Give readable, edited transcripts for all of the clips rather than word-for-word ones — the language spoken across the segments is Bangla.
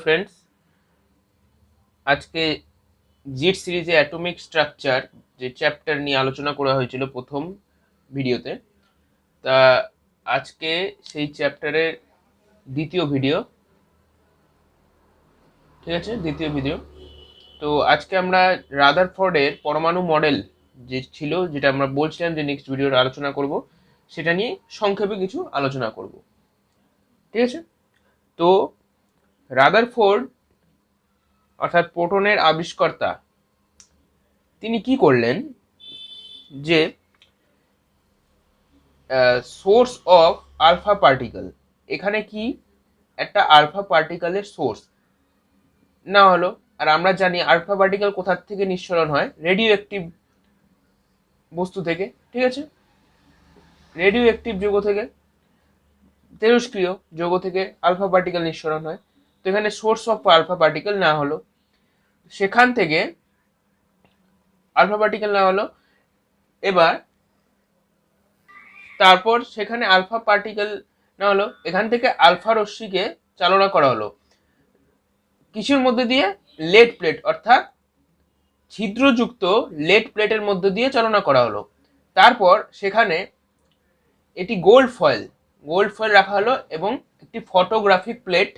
ফ্রেন্ডস, আজকে জিট সিরিজে অ্যাটমিক স্ট্রাকচার যে চ্যাপ্টার নিয়ে আলোচনা করা হয়েছিল প্রথম ভিডিওতে, তা আজকে সেই চ্যাপ্টারের দ্বিতীয় ভিডিও। ঠিক আছে, দ্বিতীয় ভিডিও। তো আজকে আমরা রাদারফোর্ডের পরমাণু মডেল যে ছিল, যেটা আমরা বলছিলাম যে নেক্সট ভিডিওর আলোচনা করব, সেটা নিয়ে সংক্ষেপে কিছু আলোচনা করব। ঠিক আছে, তো রাদারফোর্ড অর্থাৎ প্রোটনের আবিষ্কর্তা, তিনি কি করলেন যে সোর্স অফ আলফা পার্টিকেল, এখানে কি একটা আলফা পার্টিকেলের সোর্স না হলো। আর আমরা জানি আলফা পার্টিকেল কোথা থেকে নিঃসরণ হয়, রেডিও অ্যাক্টিভ বস্তু থেকে। ঠিক আছে, রেডিও অ্যাক্টিভ যৌগ থেকে, তেজস্ক্রিয় যৌগ থেকে আলফা পার্টিকেল নিঃসরণ হয়। তো এখানে সোর্স অফ আলফা পার্টিকেল না হলো, সেখান থেকে আলফা পার্টিকেল না হলো, এবার তারপর সেখানে আলফা পার্টিকেল না হলো, এখান থেকে আলফা রশ্মিকে চালনা করা হলো কিসের মধ্যে দিয়ে? লেড প্লেট, অর্থাৎ ছিদ্রযুক্ত লেড প্লেটের মধ্যে দিয়ে চালনা করা হলো। তারপর সেখানে এটি গোল্ড ফয়েল রাখা হলো এবং একটি ফটোগ্রাফিক প্লেট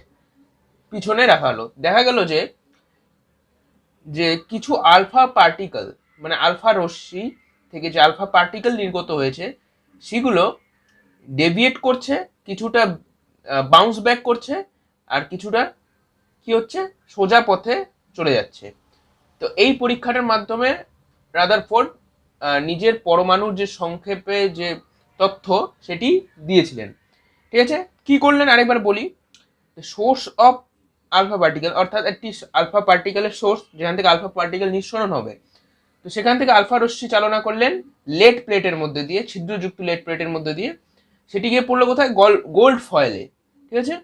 পিছনে রাখা হলো। দেখা গেল যে কিছু আলফা পার্টিকেল, মানে আলফা রশ্মি থেকে যে আলফা পার্টিকেল নির্গত হয়েছে, সেগুলো ডেভিয়েট করছে, কিছুটা বাউন্স ব্যাক করছে, আর কিছুটা কি হচ্ছে, সোজা পথে চলে যাচ্ছে। তো এই পরীক্ষাটার মাধ্যমে রাদারফোর্ড নিজের পরমাণুর যে সংক্ষেপে যে তথ্য সেটি দিয়েছিলেন। ঠিক আছে, কি করলেন আরেকবার বলি। সোর্স অফ আলফা পার্টিকেল, অর্থাৎ একটি আলফা পার্টিকেলের সোর্স, যেখান থেকে আলফা পার্টিকেল নিঃসরণ হবে, তো সেখান থেকে আলফা রশ্মি চালনা করলেন লেড প্লেটের মধ্যে দিয়ে, ছিদ্রযুক্ত লেড প্লেটের মধ্যে দিয়ে। সেটি গিয়ে পড়লো কোথায়? গোল্ড ফয়েলে। ঠিক আছে,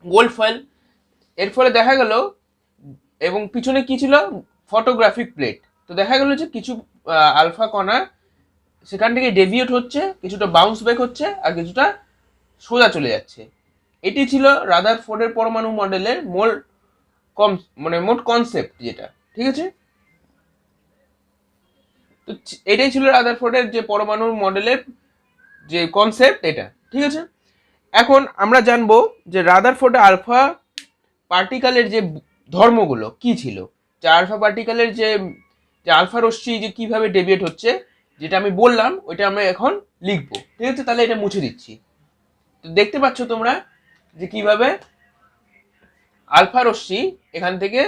গোল্ড ফয়েল। এর ফলে দেখা গেল, এবং পিছনে কি ছিল? Photographic plate. তো দেখা গেল যে কিছু আলফা কণা সেখান থেকে ডেভিয়েট হচ্ছে, কিছুটা বাউন্স ব্যাক হচ্ছে, আর কিছুটা সোজা চলে যাচ্ছে। এটি ছিল রাদারফোর্ডের পরমাণু মডেলের মোট কনসেপ্ট যেটা। ঠিক আছে, তো এটাই ছিল রাদারফোর্ডের যে পরমাণু মডেলের যে কনসেপ্ট, এটা। ঠিক আছে, এখন আমরা জানবো যে রাদারফোর্ডে আলফা পার্টিকেলের যে ধর্মগুলো কি ছিল, যে আলফা পার্টিকেলের যে আলফা রশ্মি যে কিভাবে ডেভিয়েট হচ্ছে, যেটা আমি বললাম ওইটা আমরা এখন লিখবো। ঠিক আছে, তাহলে এটা মুছে দিচ্ছি। তো দেখতে পাচ্ছ তোমরা যে কিভাবে আলফা রশ্মি এখান থেকে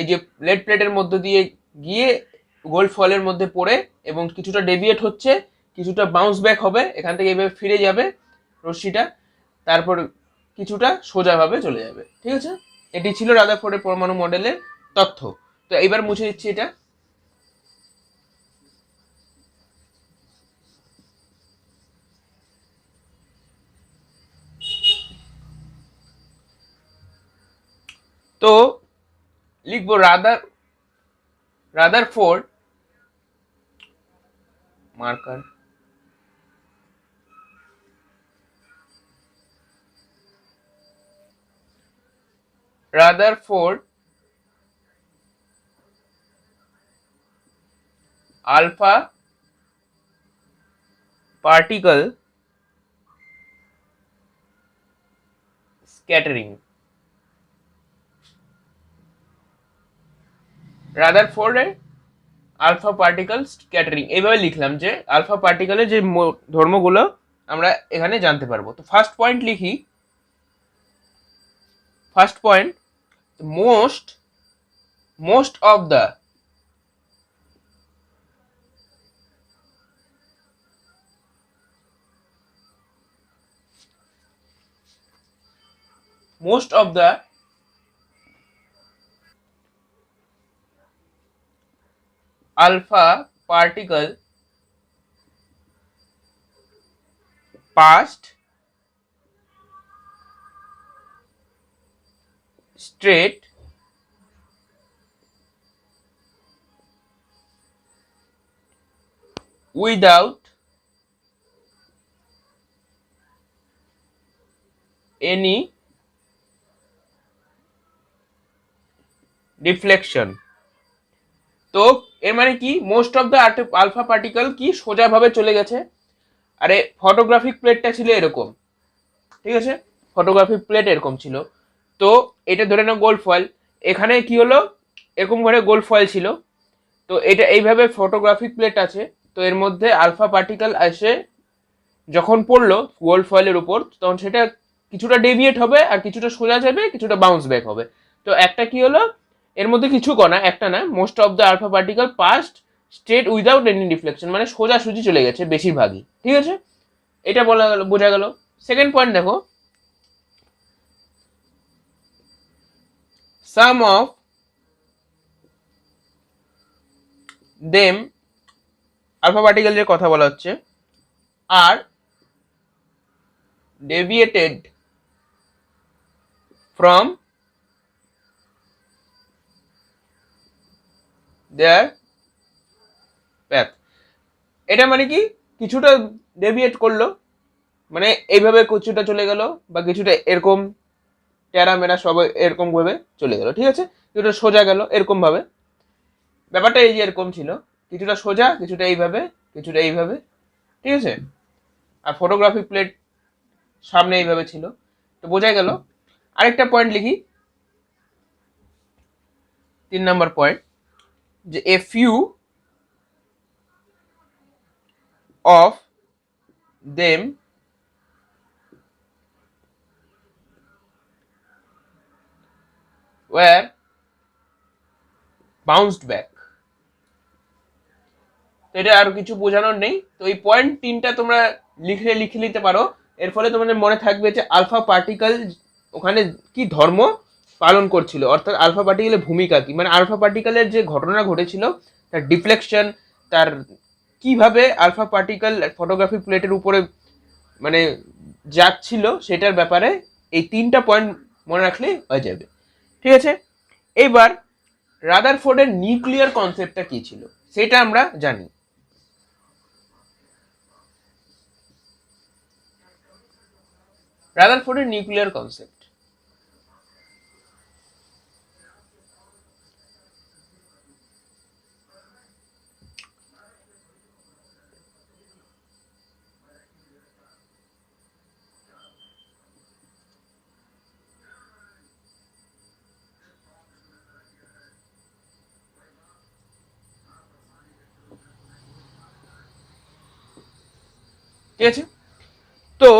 এই যে লেড প্লেটের মধ্যে দিয়ে গিয়ে গোল্ড ফয়েলের মধ্যে পড়ে, এবং কিছুটা ডেভিয়েট হচ্ছে, কিছুটা বাউন্স ব্যাক হবে, এখান থেকে এভাবে ফিরে যাবে রশ্মিটা, তারপর কিছুটা সোজাভাবে চলে যাবে। ঠিক আছে, এটি ছিল রাদারফোর্ডের পরমাণু মডেলের তথ্য। তো এইবার মুছে দিচ্ছি এটা। তো লিখবো রাদারফোর্ড মার্কার রাদারফোর্ড আলফা পার্টিকেল স্ক্যাটারিং। রাদারফোর্ডের আলফা পার্টিকেল স্ক্যাটারিং, এইভাবে লিখলাম যে আলফা পার্টিকেলের যে ধর্মগুলো আমরা এখানে জানতে পারবো। তো ফার্স্ট পয়েন্ট লিখি। First point, most of the alpha particle passed straight without any deflection. তো এর মানে কি, most of the alpha particle কি সোজাভাবে চলে গেছে। আরে ফটোগ্রাফিক প্লেটটা ছিল এরকম, ঠিক আছে, ফটোগ্রাফিক প্লেট এরকম ছিল। তো এটা ধরে নাও গোল্ড ফয়েল, এখানে কি হলো, এরকম করে গোল্ড ফয়েল ছিল। তো এটা এইভাবে ফটোগ্রাফিক প্লেট আছে, তো এর মধ্যে আলফা পার্টিকেল এসে যখন পড়লো গোল্ড ফয়েলের উপর, তখন সেটা কিছুটা ডেভিয়েট হবে আর কিছুটা সোজা যাবে, কিছুটা বাউন্স ব্যাক হবে। তো একটা কি হলো, এর মধ্যে কিছু কণা, একটা না, most of the alpha particle passed straight without any deflection, মানে সোজাসুজি চলে গেছে বেশিরভাগই, ঠিক আছে, এটা বলা গেল, বোঝা গেল। সেকেন্ড পয়েন্ট দেখো, সাম অফ দেম, আলফা পার্টিকেলের কথা বলা হচ্ছে, আর deviated from their path। এটা মানে কি, কিছুটা ডেভিয়েট করলো, মানে এইভাবে কিছুটা চলে গেল, বা কিছুটা এরকম টেরা মেরা সব এরকম ভাবে চলে গেল, ঠিক আছে, কিছুটা সোজা গেল এরকম ভাবে। ব্যাপারটা এই যে এরকম ছিল, কিছুটা সোজা, কিছুটা এইভাবে, কিছুটা এইভাবে, ঠিক আছে। আর ফটোগ্রাফিক প্লেট সামনে এইভাবে ছিল, তো বোঝা গেল। আরেকটা পয়েন্ট লিখি, 3 নম্বর পয়েন্ট, যে a few of them were bounced back. তো এটা আর কিছু বোঝানোর নেই। তো এই পয়েন্ট 3টা তোমরা লিখে নিতে পারো, এর ফলে তোমাদের মনে থাকবে যে আলফা পার্টিকেল ওখানে কি ধর্ম পালন করছিল, অর্থাৎ আলফা পার্টিকেলের ভূমিকা কি, মানে আলফা পার্টিকেলের যে ঘটনা ঘটেছিল, তার ডিফ্লেকশন, তার কিভাবে আলফা পার্টিকেল ফটোগ্রাফিক প্লেটের উপরে মানে যাচ্ছিল, সেটার ব্যাপারে এই 3টা পয়েন্ট মনে রাখলেই হয়ে যাবে, ঠিক আছে। এবার রাদারফোর্ডের নিউক্লিয়ার কনসেপ্টটা কি ছিল সেটা আমরা জানি। রাদারফোর্ডের নিউক্লিয়ার কনসেপ্ট, ঠিক আছে। তো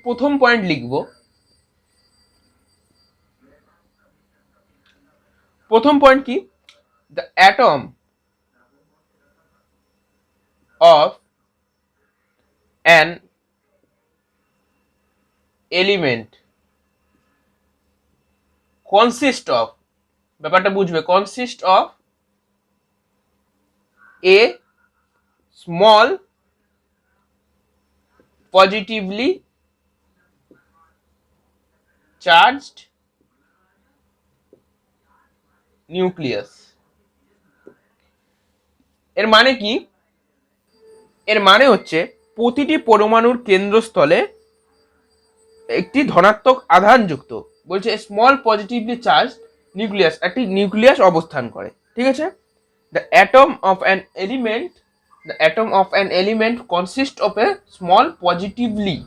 প্রথম পয়েন্ট লিখব, প্রথম পয়েন্ট কি, the atom of an element consist of, ব্যাপারটা বুঝবে, consist of a small positively charged nucleus. এর মানে কি, এর মানে হচ্ছে প্রতিটি পরমাণুর কেন্দ্রস্থলে একটি ধনাত্মক আধানযুক্ত, বলছে স্মল পজিটিভলি চার্জ নিউক্লিয়াস, একটি নিউক্লিয়াস অবস্থান করে, ঠিক আছে। The atom of an element, the atom of an element consist of a small positively,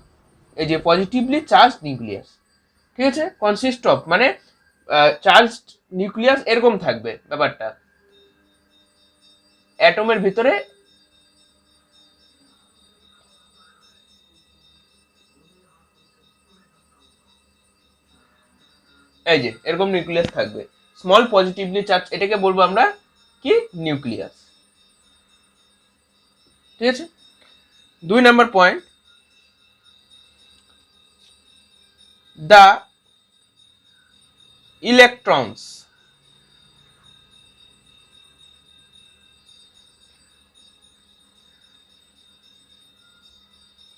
এই যে পজিটিভলি চার্জ নিউক্লিয়াস, ঠিক আছে, কনসিস্ট অফ মানে চার্জ নিউক্লিয়াস এরকম থাকবে ব্যাপারটা, অ্যাটমের ভিতরে এই যে এরকম নিউক্লিয়াস থাকবে, স্মল পজিটিভলি চার্জ, এটাকে বলবো আমরা কি, নিউক্লিয়াস, ঠিক আছে। 2 নম্বর point, the electrons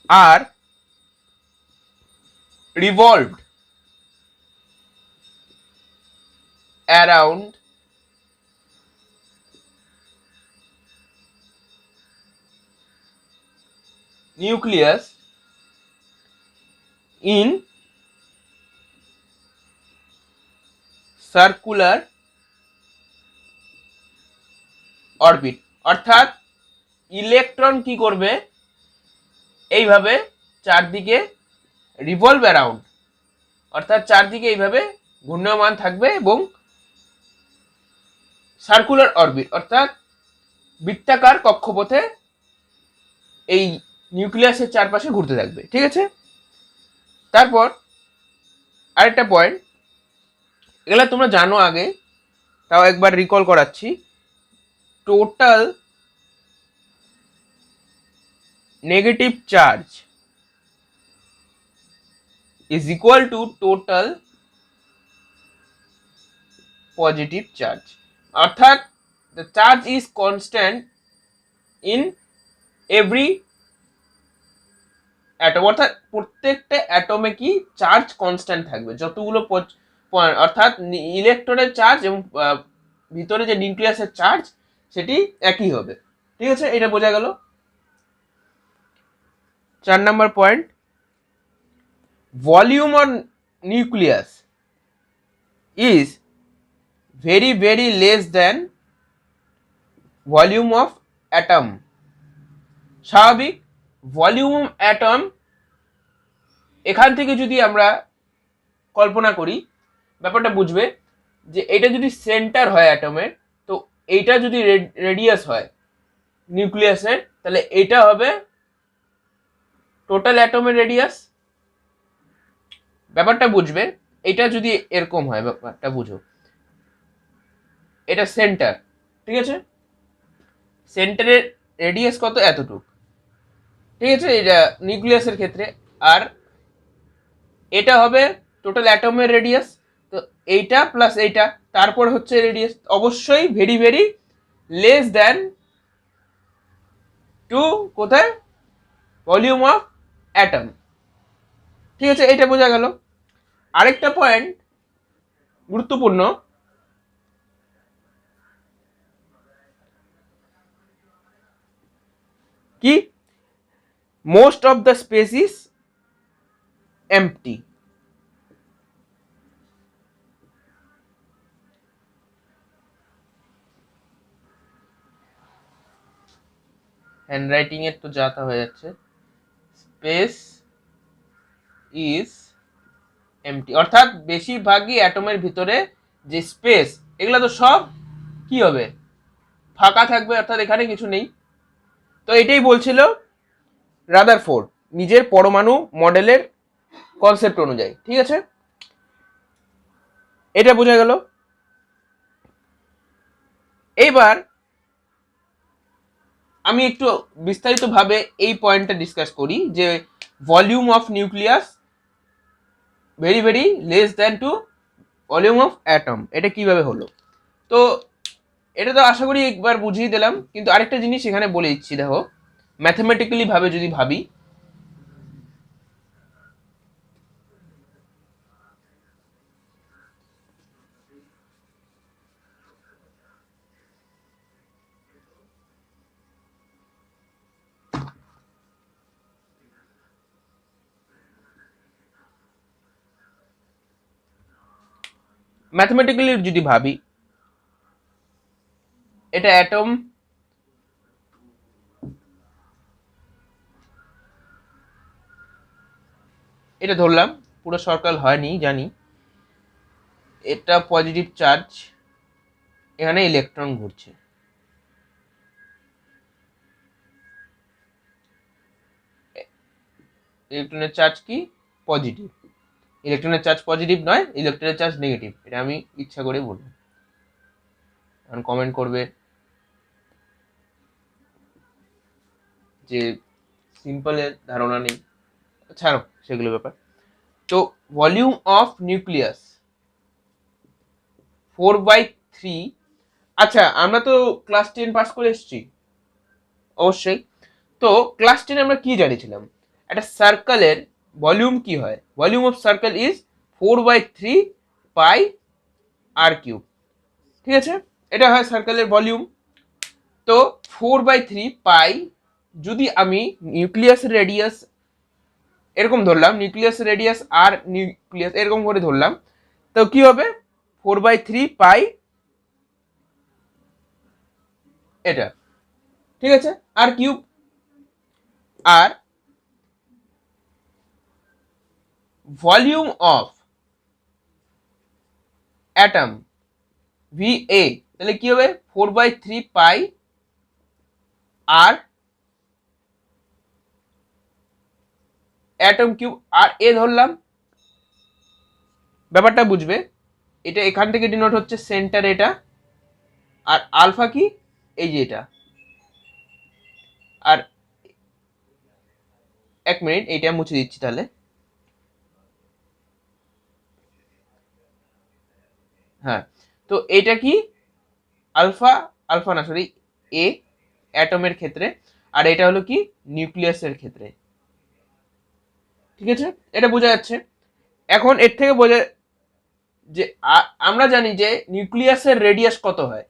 are revolved around nucleus in circular orbit, অর্থাৎ ইলেকট্রন কি করবে, এইভাবে চারদিকে রিভলভ অ্যারাউন্ড, অর্থাৎ চারদিকে এইভাবে ঘূর্ণায়মান থাকবে এবং সার্কুলার অরবিট অর্থাৎ বৃত্তাকার কক্ষপথে এই নিউক্লিয়াসের চারপাশে ঘুরতে থাকবে। ঠিক আছে, তারপর আরেকটা পয়েন্ট, এগুলা তোমরা জানো আগে, তাও একবার রিকল করাচ্ছি। Total negative charge is equal to total positive charge, অর্থাৎ the charge is constant in every atom, অর্থাৎ প্রত্যেকটা অ্যাটমে কি চার্জ কনস্ট্যান্ট থাকবে, যতগুলো অর্থাৎ ইলেকট্রনের চার্জ এবং ভিতরে যে নিউক্লিয়াসের চার্জ সেটি একই হবে। ঠিক আছে, এটা বোঝা গেল। 4 নম্বর point, volume on nucleus is very very less than volume of atom. স্বাভাবিক, ভলিউম অ্যাটম এখান থেকে যদি আমরা কল্পনা করি, ব্যাপারটা বুঝবে যে এটা যদি সেন্টার হয় অ্যাটমের, তো এইটা যদি রেডিয়াস হয় নিউক্লিয়াসের, তাহলে এটা হবে টোটাল অ্যাটমের রেডিয়াস। ব্যাপারটা বুঝবে, এটা যদি এরকম হয়, ব্যাপারটা বুঝো, এটা সেন্টার, ঠিক আছে, সেন্টারের রেডিয়াস কত, এতটুকু, ঠিক আছে, এটা নিউক্লিয়াসের ক্ষেত্রে। আর এটা হবে টোটাল অ্যাটমের রেডিয়াস, তো এইটা প্লাস এইটা, তারপর হচ্ছে রেডিয়াস, অবশ্যই very very less than to কোথায়, ভলিউম অফ অ্যাটম। ঠিক আছে, এটা বোঝা গেল। আরেকটা পয়েন্ট গুরুত্বপূর্ণ, কি, most of the space is empty. Handwriting এর তো যাতা হয়ে যাচ্ছে, স্পেস ইজ এমটি, অর্থাৎ বেশিরভাগই অ্যাটমের ভিতরে যে স্পেস, এগুলো তো সব কি হবে, ফাঁকা থাকবে, অর্থাৎ এখানে কিছু নেই। তো এটাই বলছিল রাদারফোর্ড নিজের পরমাণু মডেলের কনসেপ্ট অনুযায়ী। ঠিক আছে, এটা বোঝা গেল। এইবার আমি একটু বিস্তারিতভাবে এই পয়েন্টটা ডিসকাস করি যে volume of nucleus very very less than to volume of atom, এটা কিভাবে হলো। তো এটা তো আশা করি একবার বুঝিয়ে দিলাম, কিন্তু আরেকটা জিনিস এখানে বলে দিচ্ছি, দেখো ম্যাথমেটিক্যালি ভাবে যদি ভাবি, ম্যাথমেটিক্যালি যদি ভাবি, এটা অ্যাটম, এটা ধরলাম পুরো সার্কেল হয়নি জানি, এটা পজিটিভ চার্জ, এখানে ইলেকট্রন ঘুরছে, ইলেকট্রনের চার্জ কি, পজিটিভ, ইলেকট্রনের চার্জ পজিটিভ নয়, ইলেকট্রনের চার্জ নেগেটিভ, এটা আমি ইচ্ছা করে বলবো, এখন কমেন্ট করবে যে সিম্পলের ধারণা নেই, ছাড়ো সেগুলো ব্যাপার। তো ভলিউম অফ নিউক্লিয়াস 4/3, আচ্ছা আমরা তো ক্লাস 10 পাস করে এসেছি অবশ্যই, তো ক্লাস 10 আমরা কি জানিয়েছিলাম, একটা সার্কেলের ভলিউম কি হয়, volume of circle is 4/3 pi R cube. ঠিক আছে, এটা হয় সার্কেলের ভলিউম। তো 4/3 পাই যদি আমি নিউক্লিয়াসের রেডিয়াস এরকম ধরলাম, নিউক্লিয়াস রেডিয়াস আর নিউক্লিয়াস এরকম করে ধরলাম, তো কি হবে 4/3 পাই এটা, ঠিক আছে। আর কিউব, আর ভলিউম অফ অ্যাটম VA, তাহলে কি হবে 4/3 পাই আর অ্যাটম কিউব আর এ ধরলাম। ব্যাপারটা বুঝবে, এটা এখান থেকে ডিনোট হচ্ছে সেন্টার এটা, আর আলফা কি এই যে এটা। আর এক মিনিট, এইটা মুছে দিচ্ছি তাহলে। হ্যাঁ, তো এটা কি আলফা, আলফা না সরি এ অ্যাটমের ক্ষেত্রে, আর এটা হলো কি নিউক্লিয়াসের ক্ষেত্রে, ঠিক আছে। এটা বোঝা যাচ্ছে। এখন এর থেকে বোঝা যে আমরা জানি যে নিউক্লিয়াসের রেডিয়াস কত হয়,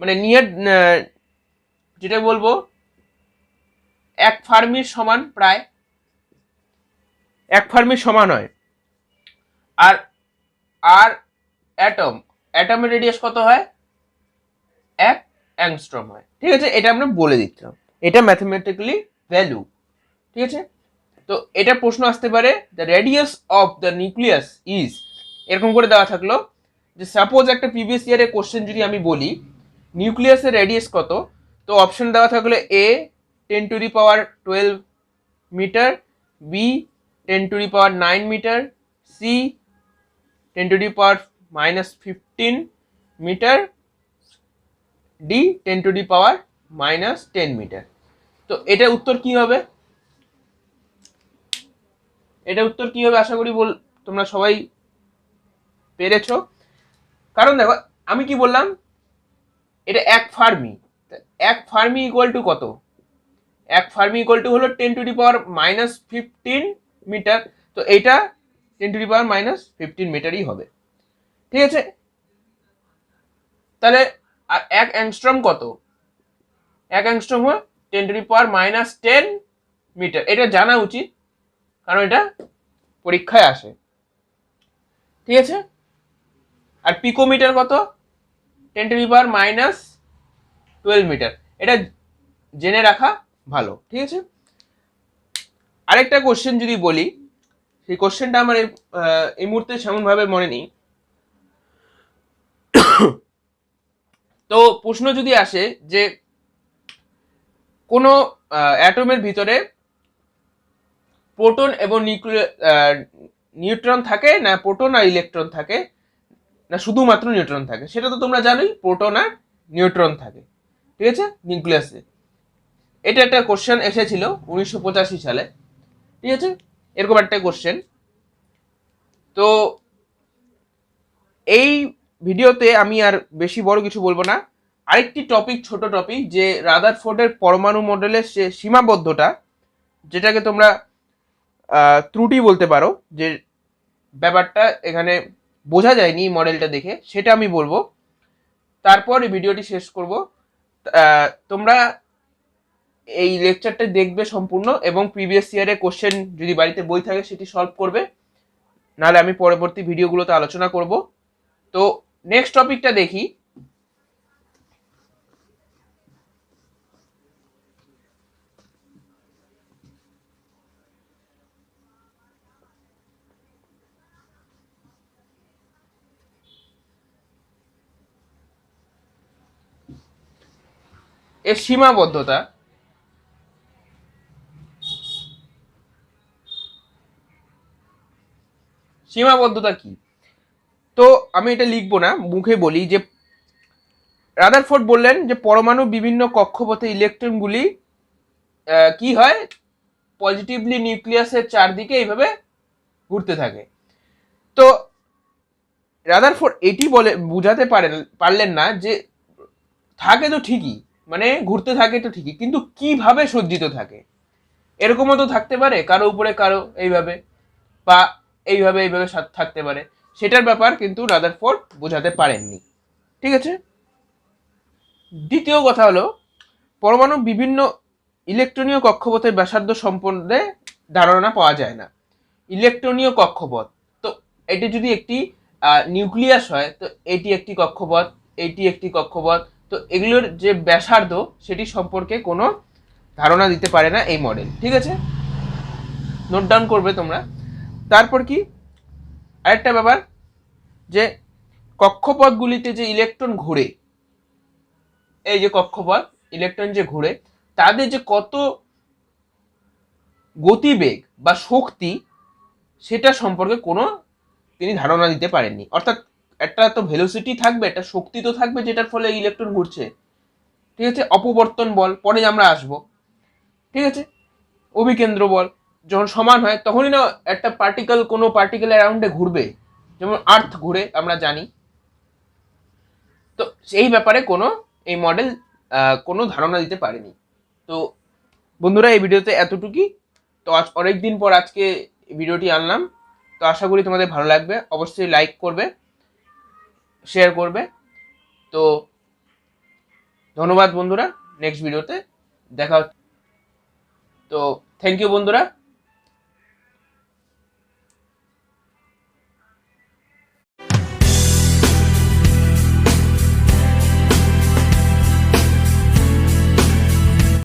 মানে নিয়ার যেটা বলবো 1 ফার্মির সমান, প্রায় 1 ফার্মির সমান হয়। আর আর অ্যাটমের রেডিয়াস কত হয়, 1 অ্যাংস্ট্রম হয়, ঠিক আছে। এটা আমরা বলে দিচ্ছিলাম, এটা ম্যাথমেটিক্যালি ভ্যালু, ঠিক আছে। তো এটা প্রশ্ন আসতে পারে the radius of the nucleus is, এরকম করে দেওয়া থাকলো যে সাপোজ একটা প্রিভিয়াস ইয়ারের কোশ্চেন যদি আমি বলি নিউক্লিয়াসের রেডিয়াস কত, তো অপশন দেওয়া থাকলো A 10⁻12 metre, B 10⁻9 metre, C 10⁻−15 metre, D 10⁻−10 metre. তো এটা উত্তর কি হবে, এটা উত্তর কি হবে আশা করি তোমরা সবাই পেরেছো। কারণ দেখো আমি কি বললাম, এটা 1 ফার্মি, 1 ফার্মি ইকুয়াল টু কত, 1 ফার্মি ইকুয়াল টু হলো 10⁻−15 মিটার, তো এইটা 10⁻−15 মিটারই হবে, ঠিক আছে। তাহলে আর 1 অ্যাংস্ট্রম কত, 1 অ্যাংস্ট্রম হয় 10⁻−10 মিটার, এটা জানা উচিত কারণ এটা পরীক্ষায় আসে, ঠিক আছে। আর পিকোমিটার কত, 10⁻−12 মিটার, এটা জেনে রাখা ভালো, ঠিক আছে। আরেকটা কোশ্চেন যদি বলি, সেই কোশ্চেনটা আমার এই মুহূর্তে সেমনভাবে মনে নেই। তো প্রশ্ন যদি আসে যে কোনো অ্যাটমের ভিতরে প্রোটন এবং নিউট্রন থাকে না, প্রোটন আর ইলেকট্রন থাকে না, শুধুমাত্র নিউট্রন থাকে, সেটা তো তোমরা জানোই, প্রোটন আর নিউট্রন থাকে, ঠিক আছে, নিউক্লিয়াসে। এটা একটা কোশ্চেন এসেছিল 1985 সালে, ঠিক আছে, এরকম একটা কোশ্চেন। তো এই ভিডিওতে আমি আর বেশি বড় কিছু বলবো না, আরেকটি টপিক, ছোট টপিক, যে রাদারফোর্ডের পরমাণু মডেলের সে সীমাবদ্ধতা, যেটাকে তোমরা ত্রুটি বলতে পারো, যে ব্যাপারটা এখানে বোঝা যায়নি মডেলটা দেখে, সেটা আমি বলবো। তারপর এই ভিডিওটি শেষ করব। তোমরা এই লেকচারটা দেখবে সম্পূর্ণ, এবং প্রিভিয়াস ইয়ারের কোশ্চেন যদি বাড়িতে বই থাকে সেটি সলভ করবে, নাহলে আমি পরবর্তী ভিডিওগুলোতে আলোচনা করব। তো নেক্সট টপিকটা দেখি। এর সীমাবদ্ধতা, সীমাবদ্ধতা কি, তো আমি এটা লিখবো না, মুখে বলি যে রাদারফোর্ড বললেন যে পরমাণু বিভিন্ন কক্ষপথে ইলেকট্রনগুলি কি হয়, পজিটিভলি নিউক্লিয়াসের চারদিকে এইভাবে ঘুরতে থাকে। তো রাদারফোর্ড এটি বলে বুঝাতে পারলেন না যে থাকে তো ঠিকই, মানে ঘুরতে থাকে তো ঠিকই, কিন্তু কিভাবে সজ্জিত থাকে, এরকমও তো থাকতে পারে কারো উপরে কারো এইভাবে, বা এইভাবে এইভাবে থাকতে পারে, সেটার ব্যাপার কিন্তু রাদারফোর্ড বোঝাতে পারেননি, ঠিক আছে। দ্বিতীয় কথা হলো পরমাণু বিভিন্ন ইলেকট্রনীয় কক্ষপথের ব্যাসার্ধ সম্পর্কে ধারণা পাওয়া যায় না। ইলেকট্রনীয় কক্ষপথ, তো এটি যদি একটি নিউক্লিয়াস হয় তো এটি একটি কক্ষপথ, এইটি একটি কক্ষপথ। তো এগুলোর যে ব্যাসার্ধ সেটি সম্পর্কে কোনো ধারণা দিতে পারে না এই মডেল। ঠিক আছে, নোট ডাউন করবে তোমরা। তারপর কি আরেকটা ব্যাপার, যে কক্ষপথগুলিতে যে ইলেকট্রন ঘুরে, এই যে কক্ষপথ ইলেকট্রন যে ঘুরে, তাদের যে কত গতিবেগ বা শক্তি, সেটা সম্পর্কে কোনো তিনি ধারণা দিতে পারেননি। অর্থাৎ একটা তো ভেলোসিটি থাকবে, একটা শক্তি তো থাকবে যেটার ফলে ইলেকট্রন ঘুরছে। ঠিক আছে, অপবর্তন বল পরে আমরা আসবো। ঠিক আছে, অভিকেন্দ্র বল যখন সমান হয় তখনই না একটা পার্টিকেল কোনো পার্টিকেল অ্যারাউন্ডে ঘুরবে, যেমন আর্থ ঘুরে আমরা জানি। তো সেই ব্যাপারে কোনো এই মডেল কোনো ধারণা দিতে পারেনি। তো বন্ধুরা, এই ভিডিওতে এতটুকুই। তো আজ অনেকদিন পর আজকে ভিডিওটি আনলাম। তো আশা করি তোমাদের ভালো লাগবে। অবশ্যই লাইক করবে, শেয়ার করবে। তো ধন্যবাদ বন্ধুরা, নেক্সট ভিডিওতে দেখা হচ্ছে। তো থ্যাংক ইউ বন্ধুরা।